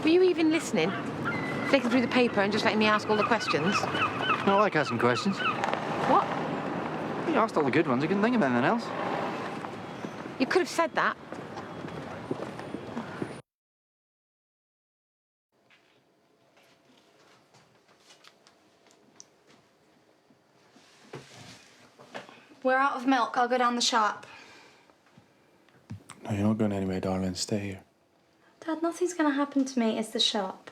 Were you even listening? Flicking through the paper and just letting me ask all the questions? I like asking questions. What? You asked all the good ones. I couldn't think of anything else. You could have said that. We're out of milk. I'll go down the shop. No, you're not going anywhere, darling. Stay here. Dad, nothing's going to happen to me. It's the shop.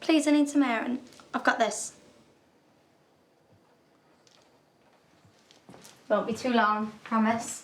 Please, I need some air, and I've got this. Won't be too long, promise.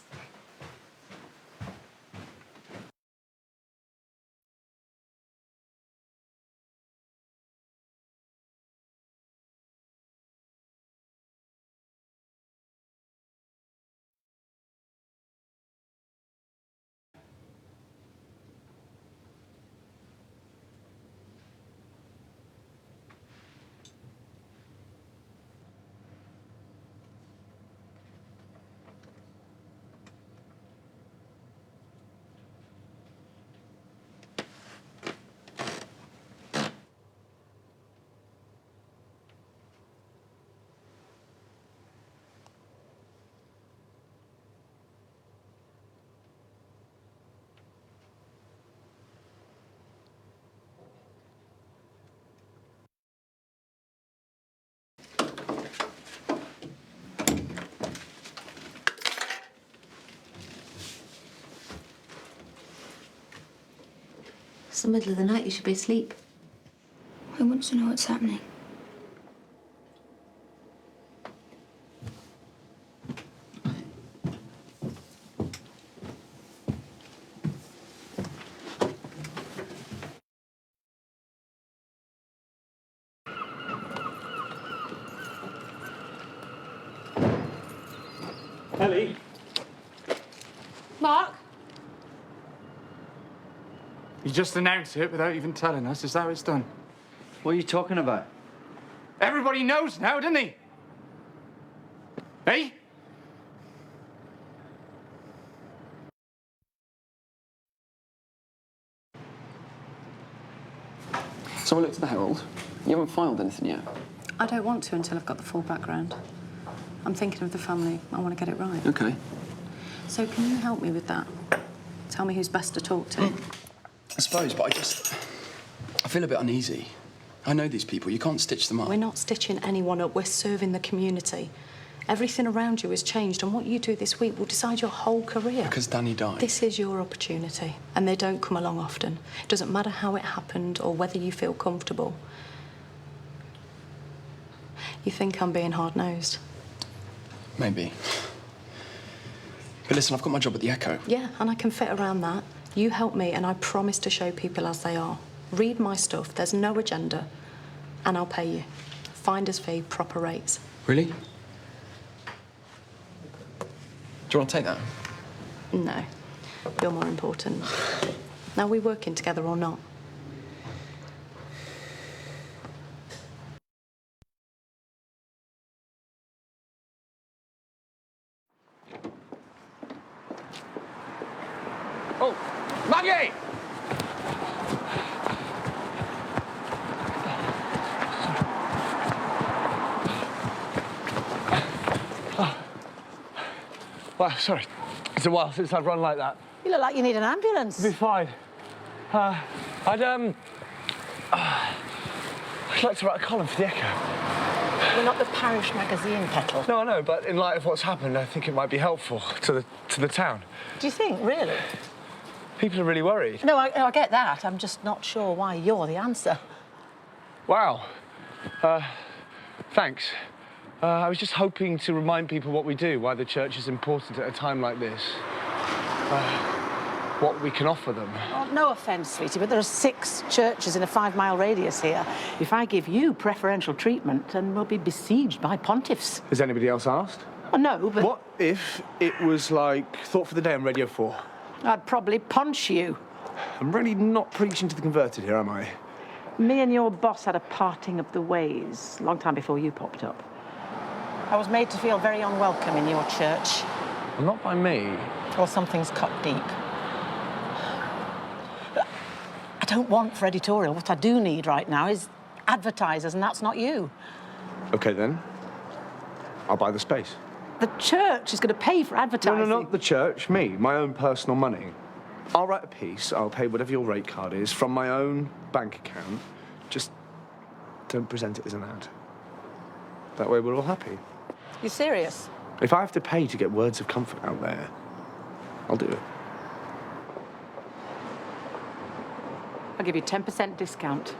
It's the middle of the night. You should be asleep. I want to know what's happening. Ellie? Mark? You just announced it without even telling us. Is that how it's done? What are you talking about? Everybody knows now, doesn't he? Hey? So I looked at the Herald. You haven't filed anything yet? I don't want to until I've got the full background. I'm thinking of the family. I want to get it right. OK. So can you help me with that? Tell me who's best to talk to. I suppose, but I feel a bit uneasy. I know these people. You can't stitch them up. We're not stitching anyone up. We're serving the community. Everything around you has changed, and what you do this week will decide your whole career. Because Danny died. This is your opportunity, and they don't come along often. It doesn't matter how it happened or whether you feel comfortable. You think I'm being hard-nosed? Maybe. But listen, I've got my job at the Echo. Yeah, and I can fit around that. You help me, and I promise to show people as they are. Read my stuff, there's no agenda, and I'll pay you. Finder's fee, proper rates. Really? Do you want to take that? No, you're more important. Now, we working together or not? Oh, Maggie! Well, sorry. It's a while since I've run like that. You look like you need an ambulance. It'll be fine. I'd like to write a column for the Echo. We're not the parish magazine, Petal. No, I know, but in light of what's happened, I think it might be helpful to the town. Do you think, really? People are really worried. No, I get that. I'm just not sure why you're the answer. Wow. Thanks. I was just hoping to remind people what we do, why the church is important at a time like this. What we can offer them. Oh, no offence, sweetie, but there are 6 churches in a 5-mile radius here. If I give you preferential treatment, then we'll be besieged by pontiffs. Has anybody else asked? Oh, no, but... What if it was like Thought for the Day on Radio 4? I'd probably punch you. I'm really not preaching to the converted here, am I? Me and your boss had a parting of the ways a long time before you popped up. I was made to feel very unwelcome in your church. Well, not by me. Or something's cut deep. I don't want for editorial. What I do need right now is advertisers, and that's not you. OK, then. I'll buy the space. The church is going to pay for advertising. No, not the church. Me. My own personal money. I'll write a piece. I'll pay whatever your rate card is from my own bank account. Just don't present it as an ad. That way we're all happy. You serious? If I have to pay to get words of comfort out there, I'll do it. I'll give you 10% discount.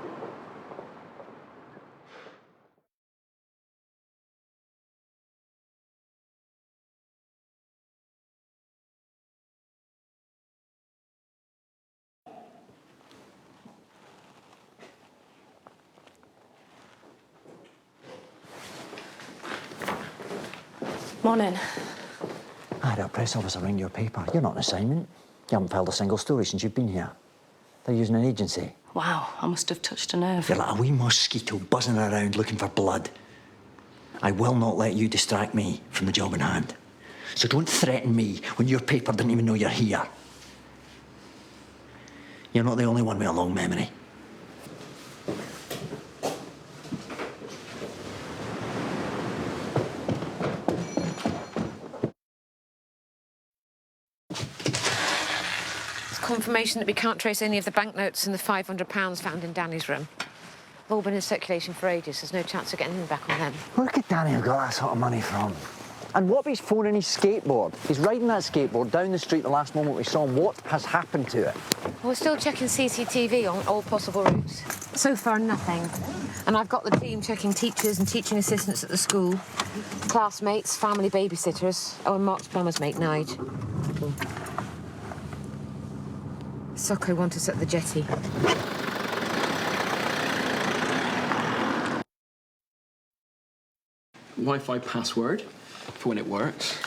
Morning. I had a press officer ring your paper. You're not an assignment. You haven't filed a single story since you've been here. They're using an agency. Wow, I must have touched a nerve. You're like a wee mosquito buzzing around looking for blood. I will not let you distract me from the job in hand. So don't threaten me when your paper didn't even know you're here. You're not the only one with a long memory. Confirmation that we can't trace any of the banknotes and the £500 found in Danny's room. They've all been in circulation for ages. There's no chance of getting them back on them. Where could Danny have got that sort of money from? And what about his phone and his skateboard? He's riding that skateboard down the street the last moment we saw him. What has happened to it? We're still checking CCTV on all possible routes. So far, nothing. And I've got the team checking teachers and teaching assistants at the school, classmates, family babysitters. Oh, and Mark's plumber's mate, Nige. Socko wants us at the jetty. Wi-Fi password for when it works.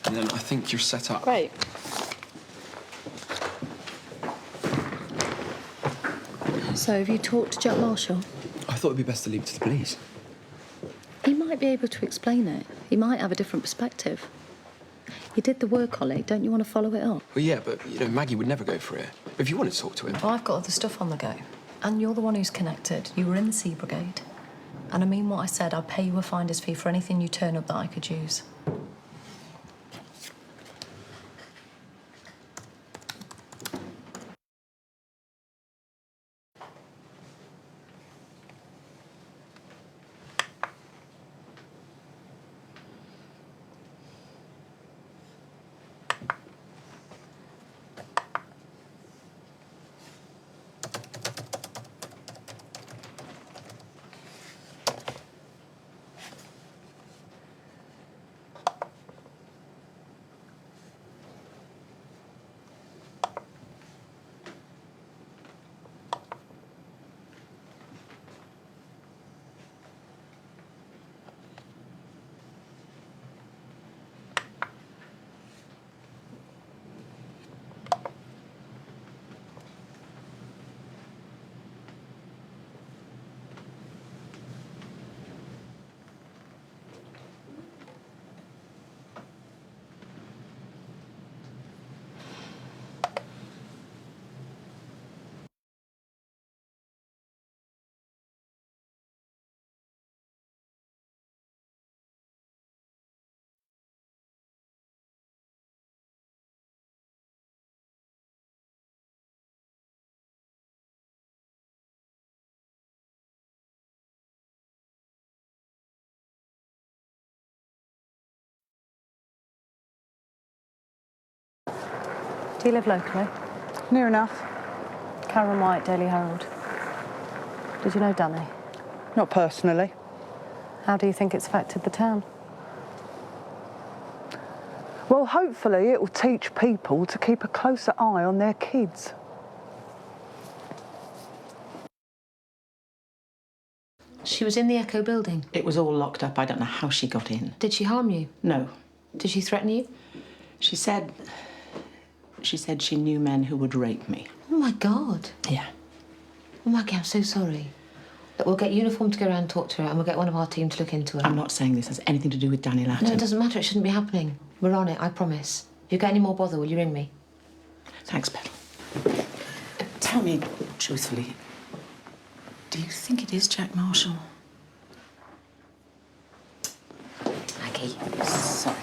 And then I think you're set up. Great. So, have you talked to Jack Marshall? I thought it'd be best to leave it to the police. He might be able to explain it. He might have a different perspective. You did the work on it. Don't you want to follow it up? Well, yeah, but, Maggie would never go for it. If you want to talk to him... Well, I've got other stuff on the go. And you're the one who's connected. You were in the Sea Brigade. And I mean what I said. I'll pay you a finder's fee for anything you turn up that I could use. Do you live locally? Near enough. Karen White, Daily Herald. Did you know Danny? Not personally. How do you think it's affected the town? Well, hopefully it will teach people to keep a closer eye on their kids. She was in the Echo building. It was all locked up. I don't know how she got in. Did she harm you? No. Did she threaten you? She said she knew men who would rape me. Oh, my God. Yeah. Oh, Maggie, I'm so sorry. Look, we'll get uniform to go around and talk to her, and we'll get one of our team to look into her. I'm not saying this has anything to do with Danny Lattin. No, it doesn't matter. It shouldn't be happening. We're on it, I promise. If you get any more bother, will you ring me? Thanks, Petal. Tell me, Truthfully, do you think it is Jack Marshall? Maggie. Sorry.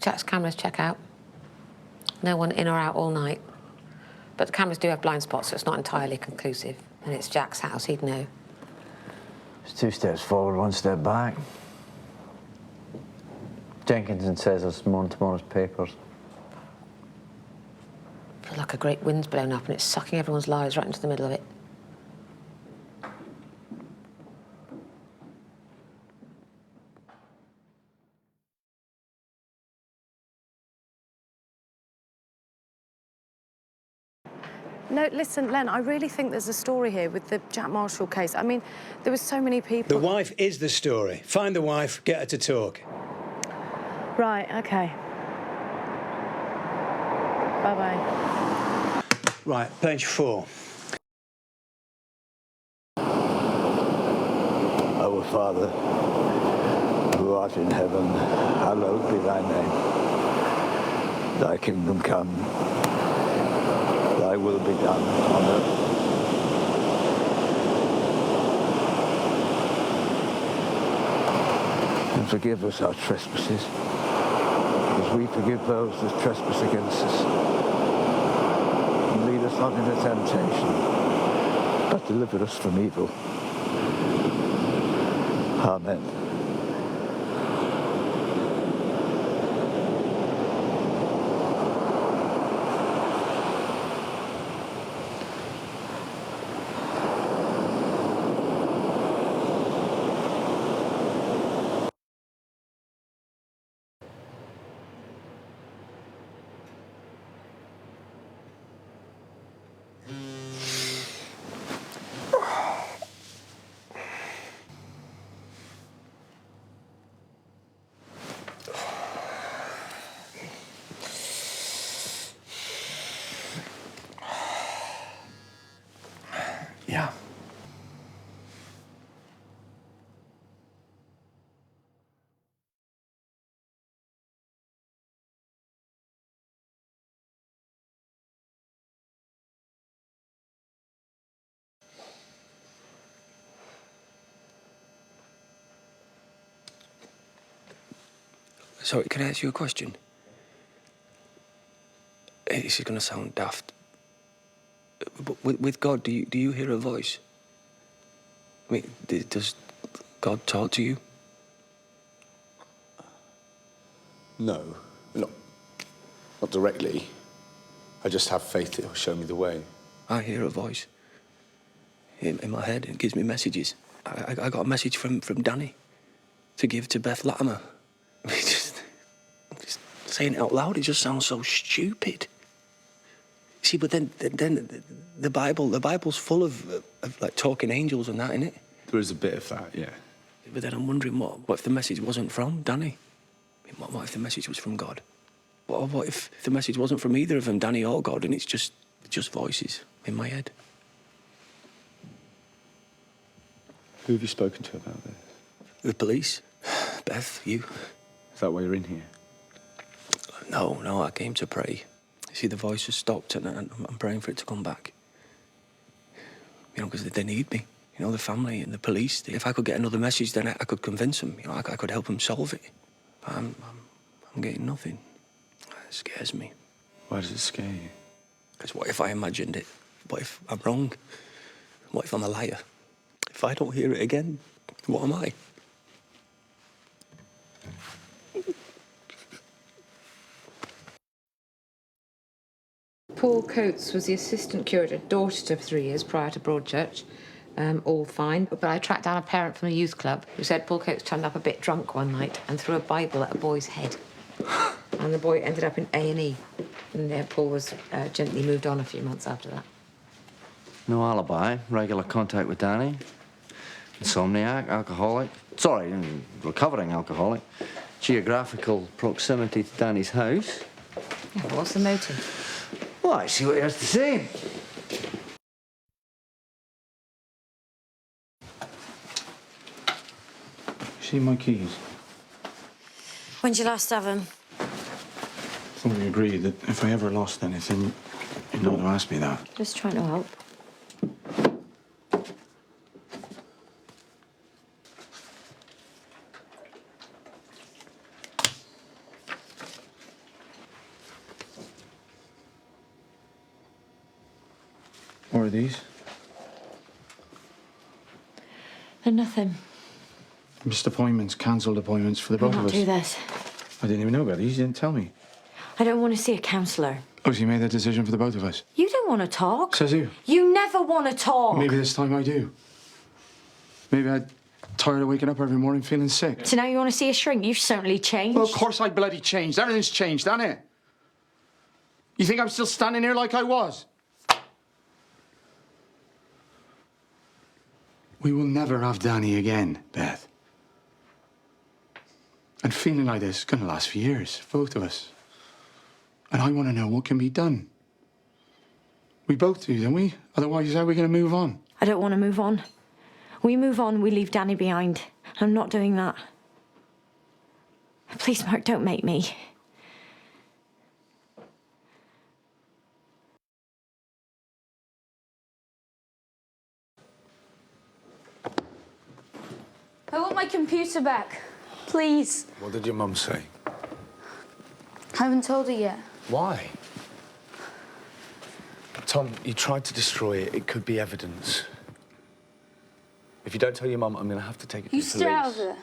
Jack's cameras check out. No one in or out all night. But the cameras do have blind spots, so it's not entirely conclusive. And it's Jack's house, he'd know. It's 2 steps forward, 1 step back. Jenkinson says there's more in tomorrow's papers. I feel like a great wind's blown up and it's sucking everyone's lives right into the middle of it. No, listen, Len, I really think there's a story here with the Jack Marshall case. I mean, there were so many people... The wife is the story. Find the wife, get her to talk. Right, OK. Bye-bye. Right, page 4. Our Father, who art in heaven, hallowed be thy name. Thy kingdom come, thy will be done on earth. And forgive us our trespasses, as we forgive those that trespass against us. And lead us not into temptation, but deliver us from evil. Amen. Yeah. Sorry, can I ask you a question? This is going to sound daft. But with God, do you hear a voice? I mean, does God talk to you? No, not directly. I just have faith that he'll show me the way. I hear a voice in my head. It gives me messages. I got a message from Danny to give to Beth Latimer. I mean, just saying it out loud, it just sounds so stupid. See, but then the Bible's full of like talking angels and that, isn't it? There is a bit of that, yeah. But then I'm wondering, what if the message wasn't from Danny? I mean, what if the message was from God? What if the message wasn't from either of them, Danny or God, and it's just voices in my head? Who have you spoken to about this? The police. Beth, you. Is that why you're in here? No, I came to pray. You see, the voice has stopped and I'm praying for it to come back. You know, because they need me. You know, the family and the police. If I could get another message, then I could convince them. You know, I could help them solve it. But I'm getting nothing. It scares me. Why does it scare you? Because what if I imagined it? What if I'm wrong? What if I'm a liar? If I don't hear it again, what am I? Paul Coates was the assistant curate at Dorchester for 3 years prior to Broadchurch. All fine. But I tracked down a parent from the youth club who said Paul Coates turned up a bit drunk one night and threw a Bible at a boy's head. And the boy ended up in A&E. And Paul was gently moved on a few months after that. No alibi, regular contact with Danny. Insomniac, alcoholic. Sorry, recovering alcoholic. Geographical proximity to Danny's house. Yeah, but what's the motive? Well, I see what he has to say. see my keys? When'd you last have them? I thought we agreed that if I ever lost anything, you'd not to ask me that. Just trying to help. What are these? They're nothing. Missed appointments, cancelled appointments for the both of Not us. do this. I didn't even know about these. You didn't tell me. I don't want to see a counsellor. Oh, so you made that decision for the both of us? You don't want to talk. Says who? You never want to talk. Maybe this time I do. Maybe I'm tired of waking up every morning feeling sick. So now you want to see a shrink? You've certainly changed. Well, of course I bloody changed. Everything's changed, hasn't it? You think I'm still standing here like I was? We will never have Danny again, Beth. And feeling like this is going to last for years, both of us. And I want to know what can be done. We both do, don't we? Otherwise, how are we going to move on? I don't want to move on. We move on, we leave Danny behind. I'm not doing that. Please, Mark, don't make me. I want my computer back. Please. What did your mum say? I haven't told her yet. Why? Tom, you tried to destroy it. It could be evidence. If you don't tell your mum, I'm going to have to take it to You the stay police. out of it.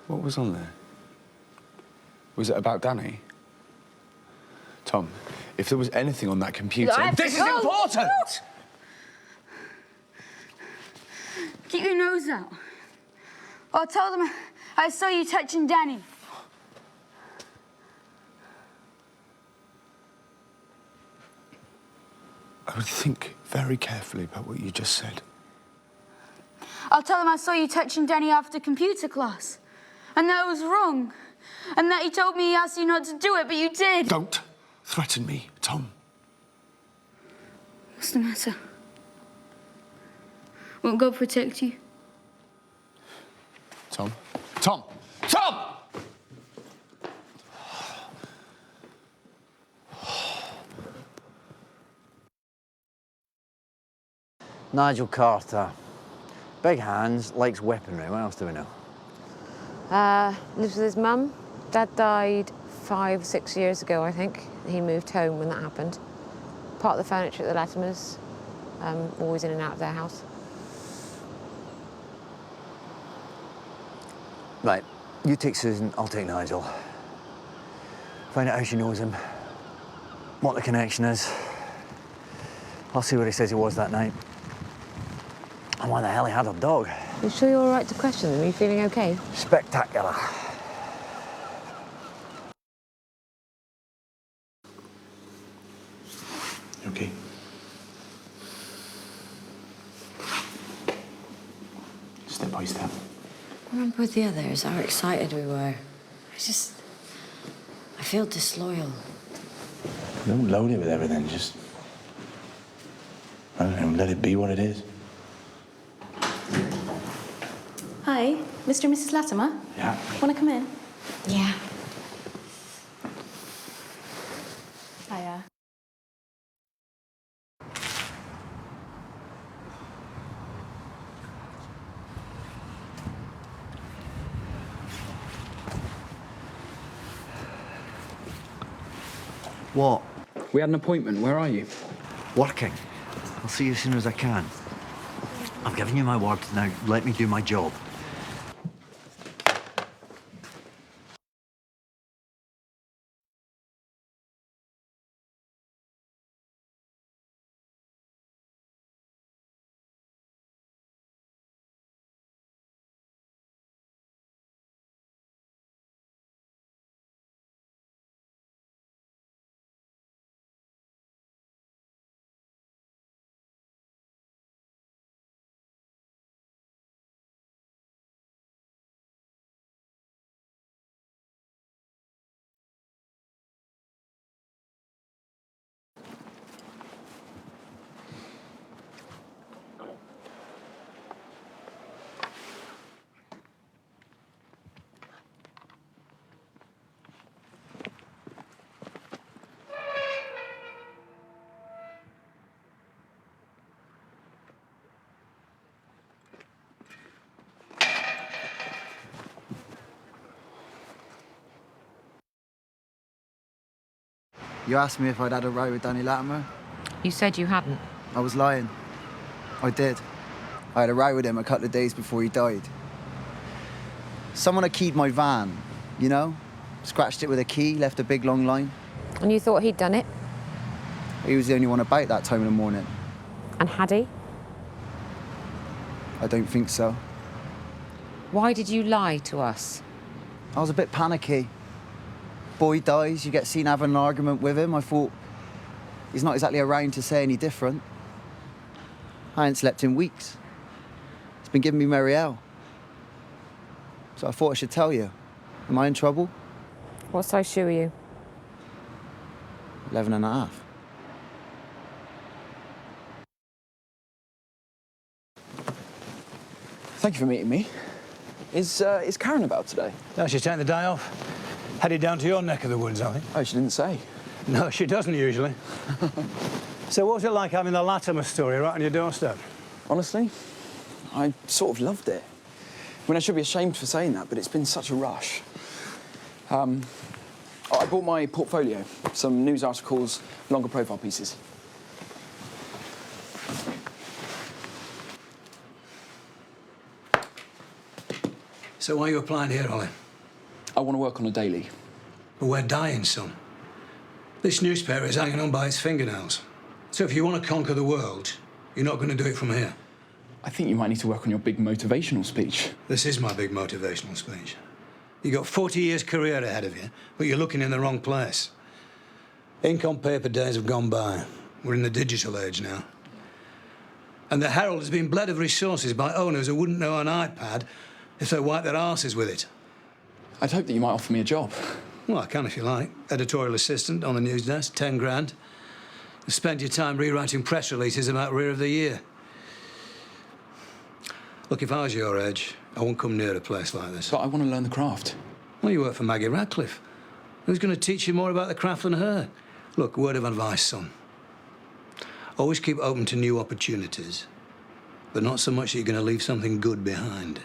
What was on there? Was it about Danny? Tom, if there was anything on that computer... This is important! Keep your nose out. I'll tell them I saw you touching Danny. I would think very carefully about what you just said. I'll tell them I saw you touching Danny after computer class. And that was wrong. And that he told me he asked you not to do it, but you did. Don't threaten me, Tom. What's the matter? Won't God protect you? Tom? Tom! Tom! Nigel Carter. Big hands, likes weaponry. What else do we know? Lives with his mum. Dad died 5, 6 years ago, I think. He moved home when that happened. Part of the furniture at the Latimers. Always in and out of their house. Right, you take Susan, I'll take Nigel. Find out how she knows him, what the connection is. I'll see where he says he was that night. And why the hell he had a dog. You sure you're all right to question them? Are you feeling okay? Spectacular. Okay. Step by step. Remember with the others, how excited we were. I feel disloyal. Don't load it with everything, just... I don't know, let it be what it is. Hi, Mr. and Mrs. Latimer. Yeah. Want to come in? Yeah. Hiya. What? We had an appointment. Where are you? Working. I'll see you as soon as I can. I've given you my word. Now, let me do my job. You asked me if I'd had a row with Danny Latimer. You said you hadn't. I was lying. I did. I had a row with him a couple of days before he died. Someone had keyed my van, you know? Scratched it with a key, left a big long line. And you thought he'd done it? He was the only one about that time in the morning. And had he? I don't think so. Why did you lie to us? I was a bit panicky. Boy dies, you get seen having an argument with him. I thought, he's not exactly around to say any different. I ain't slept in weeks. It's been giving me merry hell. So I thought I should tell you. Am I in trouble? What size shoe are you? 11 and a half. Thank you for meeting me. Is Karen about today? No, she's taking the day off. Headed down to your neck of the woods, I think. Oh, she didn't say. No, she doesn't usually. So what was it like having the Latimer story right on your doorstep? Honestly, I sort of loved it. I mean, I should be ashamed for saying that, but it's been such a rush. I bought my portfolio, some news articles, longer profile pieces. So why are you applying here, Ollie? I want to work on a daily. But we're dying, son. This newspaper is hanging on by its fingernails. So if you want to conquer the world, you're not going to do it from here. I think you might need to work on your big motivational speech. This is my big motivational speech. You've got 40 years' career ahead of you, but you're looking in the wrong place. Ink on paper days have gone by. We're in the digital age now. And the Herald has been bled of resources by owners who wouldn't know an iPad if they wiped their arses with it. I'd hope that you might offer me a job. Well, I can if you like. Editorial assistant on the news desk, 10 grand. You spend your time rewriting press releases about Rear of the Year. Look, if I was your age, I wouldn't come near a place like this. But I want to learn the craft. Well, you work for Maggie Radcliffe. Who's going to teach you more about the craft than her? Look, word of advice, son. Always keep open to new opportunities, but not so much that you're going to leave something good behind.